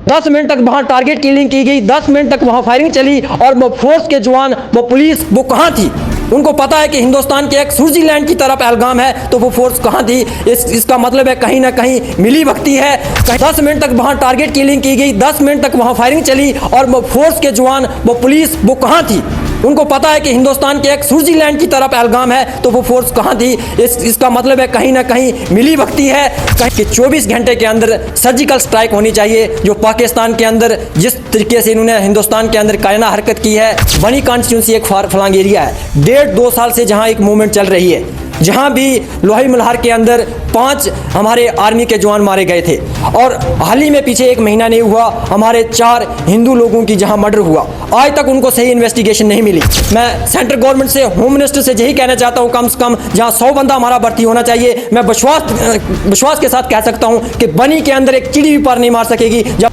10 minute तक वहाँ target killing की गई, 10 मिनट तक वहाँ फायरिंग चली और वो फोर्स के जवान, वो पुलिस, वो कहाँ थी? उनको पता है कि हिंदुस्तान के एक स्विट्जरलैंड की तरह पहलगाम है, तो वो फोर्स कहाँ थी? इसका मतलब है कहीं ना कहीं मिली भगती है। 10 मिनट तक वहाँ टारगेट किलिंग की गई, 10 मिनट तक वहाँ फायरिंग चली और वो फोर्स के जवान, वो पुलिस, वो कहाँ थी? उनको पता है कि हिंदुस्तान के एक स्विट्जरलैंड की तरह पहलगाम है, तो वो फोर्स कहाँ थी? इसका मतलब है कहीं ना कहीं मिली भगती है। कहीं कि 24 घंटे के अंदर सर्जिकल स्ट्राइक होनी चाहिए। जो पाकिस्तान के अंदर जिस तरीके से इन्होंने हिंदुस्तान के अंदर कायना हरकत की है। बनी कॉन्स्टिट्यूंसी एक फलांग एरिया है, 1.5-2 साल से जहाँ एक मूवमेंट चल रही है, जहाँ भी लोही मल्हार के अंदर 5 हमारे आर्मी के जवान मारे गए थे और हाल ही में पीछे 1 महीना नहीं हुआ हमारे 4 हिंदू लोगों की जहाँ मर्डर हुआ, आज तक उनको सही इन्वेस्टिगेशन नहीं मिली। मैं सेंट्रल गवर्नमेंट से, होम मिनिस्टर से यही कहना चाहता हूँ, कम से कम जहाँ 100 बंदा हमारा भर्ती होना चाहिए। मैं विश्वास के साथ कह सकता हूँ कि बनी के अंदर एक चिड़ी भी पार नहीं मार सकेगी। जब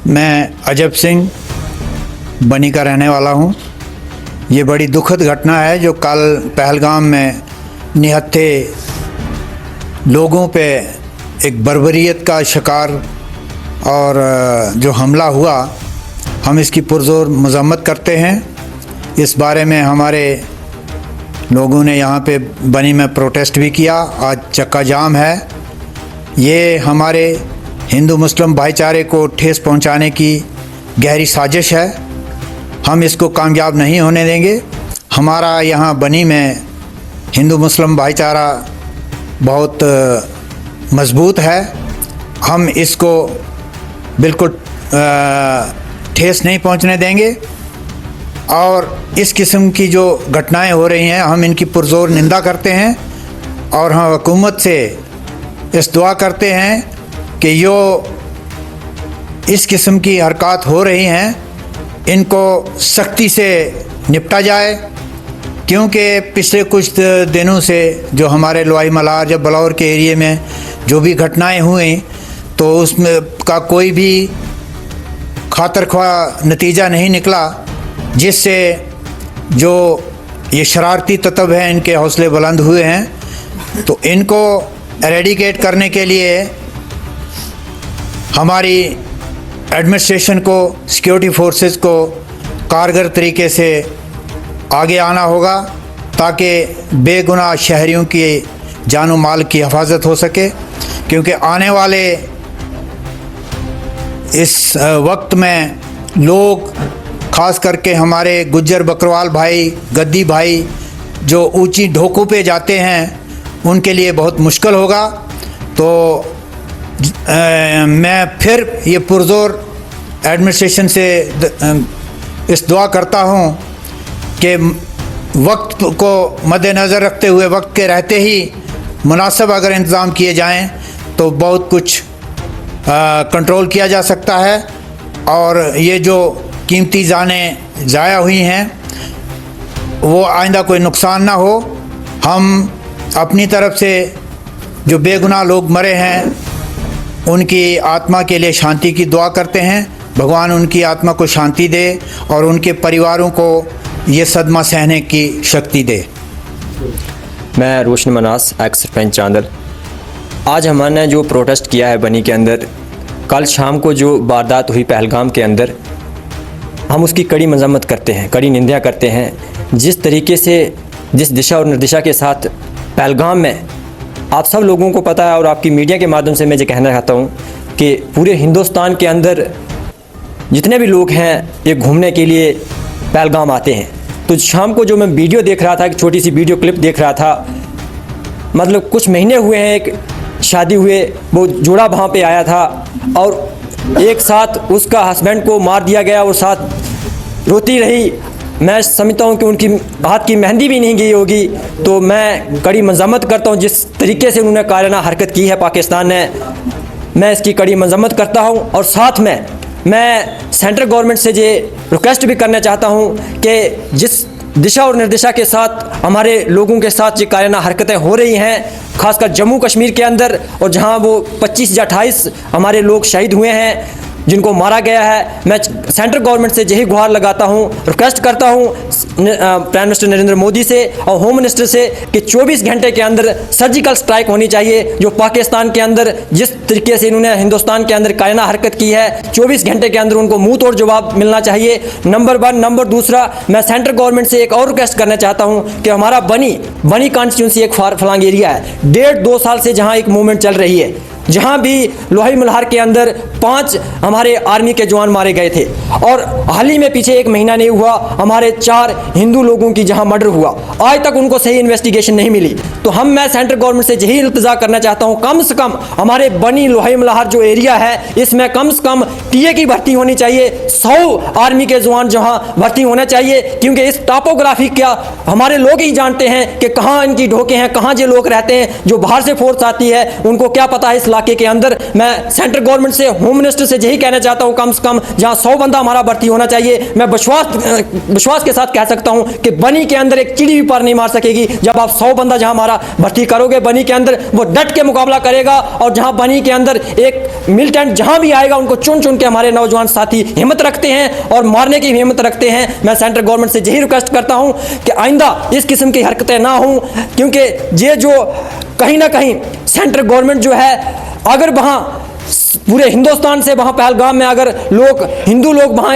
मैं अजब सिंह बनी का रहने वाला हूँ। ये बड़ी दुखद घटना है जो कल पहलगाम में निहत्थे लोगों पे एक बर्बरियत का शिकार और जो हमला हुआ, हम इसकी पुरजोर मज़म्मत करते हैं। इस बारे में हमारे लोगों ने यहाँ पे बनी में प्रोटेस्ट भी किया, आज चक्का जाम है। ये हमारे हिंदू मुस्लिम भाईचारे को ठेस पहुंचाने की गहरी साजिश है। हम इसको कामयाब नहीं होने देंगे। हमारा यहाँ बनी में हिंदू मुस्लिम भाईचारा बहुत मज़बूत है। हम इसको बिल्कुल ठेस नहीं पहुंचने देंगे और इस किस्म की जो घटनाएं हो रही हैं, हम इनकी पुरजोर निंदा करते हैं और हम हुकूमत से इस दुआ करते हैं कि जो इस किस्म की हरकत हो रही हैं, इनको सख्ती से निपटा जाए। क्योंकि पिछले कुछ दिनों से जो हमारे लोही मल्हार, जब बलौर के एरिए में जो भी घटनाएं हुई, तो उसमें का कोई भी खातरख्वाह नतीजा नहीं निकला, जिससे जो ये शरारती तत्व हैं इनके हौसले बुलंद हुए हैं। तो इनको एरेडिकेट करने के लिए हमारी एडमिनिस्ट्रेशन को, सिक्योरिटी फोर्सेस को कारगर तरीके से आगे आना होगा ताकि बेगुनाह शहरियों की जानो माल की हिफाजत हो सके। क्योंकि आने वाले इस वक्त में लोग, ख़ास करके हमारे गुज्जर बकरवाल भाई, गद्दी भाई जो ऊंची ढोकों पे जाते हैं, उनके लिए बहुत मुश्किल होगा। तो मैं फिर ये पुरजोर एडमिनिस्ट्रेशन से इस दुआ करता हूँ कि वक्त को मद्देनज़र रखते हुए, वक्त के रहते ही मुनासिब अगर इंतज़ाम किए जाएं तो बहुत कुछ कंट्रोल किया जा सकता है और ये जो कीमती जानें ज़ाया हुई हैं वो आइंदा कोई नुकसान ना हो। हम अपनी तरफ से जो बेगुनाह लोग मरे हैं उनकी आत्मा के लिए शांति की दुआ करते हैं। भगवान उनकी आत्मा को शांति दे और उनके परिवारों को ये सदमा सहने की शक्ति दे। मैं रोशन मनास, एक्स सरपंच चांदल। आज हमने जो प्रोटेस्ट किया है बनी के अंदर, कल शाम को जो वारदात हुई पहलगाम के अंदर, हम उसकी कड़ी मजम्मत करते हैं, कड़ी निंदा करते हैं। जिस तरीके से, जिस दिशा और निर्दिशा के साथ पहलगाम में, आप सब लोगों को पता है और आपकी मीडिया के माध्यम से मैं ये कहना चाहता हूँ कि पूरे हिंदुस्तान के अंदर जितने भी लोग हैं ये घूमने के लिए पहलगाम आते हैं। तो शाम को जो मैं वीडियो देख रहा था, एक छोटी सी वीडियो क्लिप देख रहा था, मतलब कुछ महीने हुए हैं एक शादी हुए, वो जोड़ा वहाँ पे आया था और एक साथ उसका हस्बैंड को मार दिया गया और साथ रोती रही। मैं समझता हूँ कि उनकी हाथ की मेहंदी भी नहीं गई होगी। तो मैं कड़ी मजम्मत करता हूँ जिस तरीके से उन्होंने कायराना हरकत की है पाकिस्तान ने, मैं इसकी कड़ी मजम्मत करता हूँ। और साथ में मैं सेंट्रल गवर्नमेंट से ये रिक्वेस्ट भी करना चाहता हूँ कि जिस दिशा और निर्देशा के साथ हमारे लोगों के साथ ये कायराना हरकतें हो रही हैं, खासकर जम्मू कश्मीर के अंदर, और जहां वो 25 या 28 हमारे लोग शहीद हुए हैं, जिनको मारा गया है। मैं सेंट्रल गवर्नमेंट से यही गुहार लगाता हूं, रिक्वेस्ट करता हूं प्राइम मिनिस्टर नरेंद्र मोदी से और होम मिनिस्टर से कि 24 घंटे के अंदर सर्जिकल स्ट्राइक होनी चाहिए। जो पाकिस्तान के अंदर जिस तरीके से इन्होंने हिंदुस्तान के अंदर कायराना हरकत की है, 24 घंटे के अंदर उनको मुंह तोड़ जवाब मिलना चाहिए, नंबर 1। नंबर दूसरा, मैं सेंट्रल गवर्नमेंट से एक और रिक्वेस्ट करना चाहता हूं कि हमारा बनी कॉन्स्टिट्यूंसी एक फलांग एरिया है, 1.5-2 साल से जहां एक मूवमेंट चल रही है, जहां भी लोही मल्हार के अंदर 5 हमारे आर्मी के जवान मारे गए थे, और हाल ही में पीछे 1 महीना नहीं हुआ हमारे 4 हिंदू लोगों की जहां मर्डर हुआ, आज तक उनको सही इन्वेस्टिगेशन नहीं मिली। तो मैं सेंट्रल गवर्नमेंट से यही इल्तिजा करना चाहता हूं, कम से कम हमारे बनी लोही मल्हार जो एरिया है, इसमें कम से कम टीए की भर्ती होनी चाहिए, 100 आर्मी के जवान जहां भर्ती होना चाहिए, क्योंकि इस टॉपोग्राफी क्या हमारे लोग ही जानते हैं कि कहां इनकी ढोके हैं, कहां जो लोग रहते हैं। जो बाहर से फोर्स आती है उनको क्या पता है इस इलाके के अंदर। मैं सेंट्रल गवर्नमेंट से, होम मिनिस्टर से यही कहना चाहता हूं, कम से कम जहां 100 बंदा हमारा भर्ती होना चाहिए। मैं विश्वास के साथ कह सकता हूं कि बनी के अंदर एक चिड़ी भी पार नहीं मार सकेगी। जब आप 100 बंदा जहां हमारा भर्ती करोगे बनी के अंदर, वो डट के मुकाबला करेगा, और जहां बनी के अंदर एक मिलिटेंट जहां भी आएगा उनको चुन चुन के हमारे नौजवान साथी हिम्मत रखते हैं और मारने की हिम्मत रखते हैं। मैं सेंट्रल गवर्नमेंट से यही रिक्वेस्ट करता हूं कि आइंदा इस किस्म की हरकतें ना हों, क्योंकि ये जो कहीं ना कहीं सेंट्रल गवर्नमेंट जो है, अगर वहां पूरे हिंदुस्तान से वहां पहलगाम में अगर हिंदू लोग वहां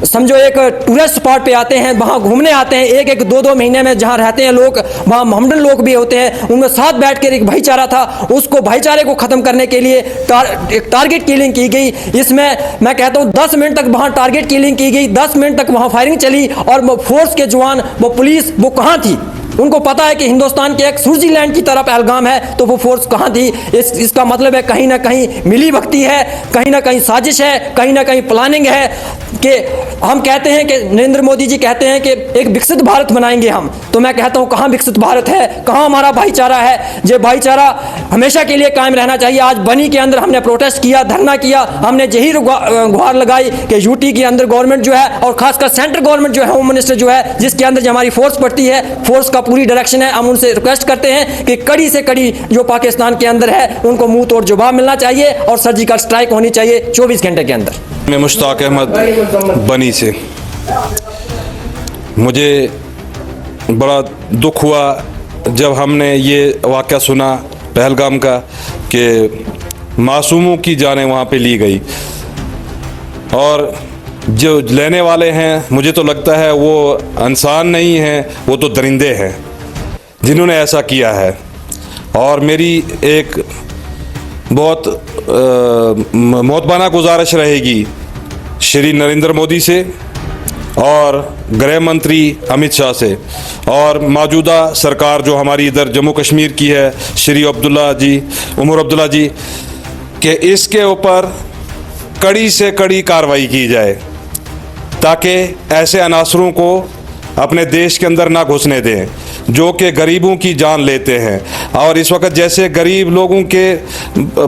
समझो एक टूरिस्ट स्पॉट पे आते हैं, वहां घूमने आते हैं, 1-1, 2-2 महीने में जहां रहते हैं लोग, वहां मोहम्मदन लोग भी होते हैं, उनमें साथ बैठकर एक भाईचारा था, उसको भाईचारे को खत्म करने के लिए एक टारगेट किलिंग की गई। इसमें मैं कहता हूं 10 मिनट तक वहां टारगेट किलिंग की गई, 10 मिनट तक वहां फायरिंग चली, और वो फोर्स के जवान, वो पुलिस, वो कहां थी? उनको पता है कि हिंदुस्तान के एक स्विट्जरलैंड की तरह पहलगाम है, तो वो फोर्स कहां थी? इसका मतलब है कहीं ना कहीं मिली भगती है, कहीं ना कहीं साजिश है, कहीं ना कहीं प्लानिंग है। कि हम कहते हैं कि नरेंद्र मोदी जी कहते हैं कि एक विकसित भारत बनाएंगे हम, तो मैं कहता हूं कहां विकसित भारत है, कहां हमारा भाईचारा है? ये भाईचारा हमेशा के लिए कायम रहना चाहिए। आज बनी के अंदर हमने प्रोटेस्ट किया, धरना किया, हमने यही गुहार लगाई कि यूटी के अंदर गवर्नमेंट जो है, और खासकर सेंट्रल गवर्नमेंट जो है, होम मिनिस्टर जो है, जिसके अंदर जो हमारी फोर्स पड़ती है, फोर्स का पूरी डायरेक्शन है, हम उनसे रिक्वेस्ट करते हैं कि कड़ी से कड़ी जो पाकिस्तान के अंदर है उनको मुंह तोड़ जवाब मिलना चाहिए और सर्जिकल स्ट्राइक होनी चाहिए 24 घंटे के अंदर। मैं मुश्ताक अहमद बनी से, मुझे बड़ा दुख हुआ जब हमने ये वाक़या सुना पहलगाम का कि मासूमों की जानें वहाँ पे ली गई, और जो लेने वाले हैं मुझे तो लगता है वो इंसान नहीं हैं, वो तो दरिंदे हैं जिन्होंने ऐसा किया है। और मेरी एक बहुत मोहतबाना गुजारिश रहेगी श्री नरेंद्र मोदी से और गृह मंत्री अमित शाह से, और मौजूदा सरकार जो हमारी इधर जम्मू कश्मीर की है, श्री उमर अब्दुल्ला जी, कि इसके ऊपर कड़ी से कड़ी कार्रवाई की जाए, ताकि ऐसे अनासरों को अपने देश के अंदर ना घुसने दें जो कि गरीबों की जान लेते हैं। और इस वक्त जैसे गरीब लोगों के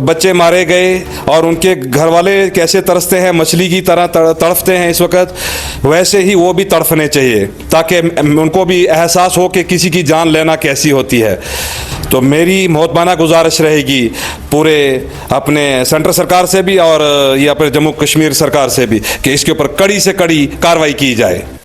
बच्चे मारे गए और उनके घर वाले कैसे तरसते हैं, मछली की तरह तड़फते हैं इस वक्त, वैसे ही वो भी तड़फने चाहिए, ताकि उनको भी एहसास हो कि किसी की जान लेना कैसी होती है। तो मेरी मोहतबाना गुजारिश रहेगी पूरे अपने सेंट्रल सरकार से भी और ये अपने जम्मू कश्मीर सरकार से भी कि इसके ऊपर कड़ी से कड़ी कार्रवाई की जाए।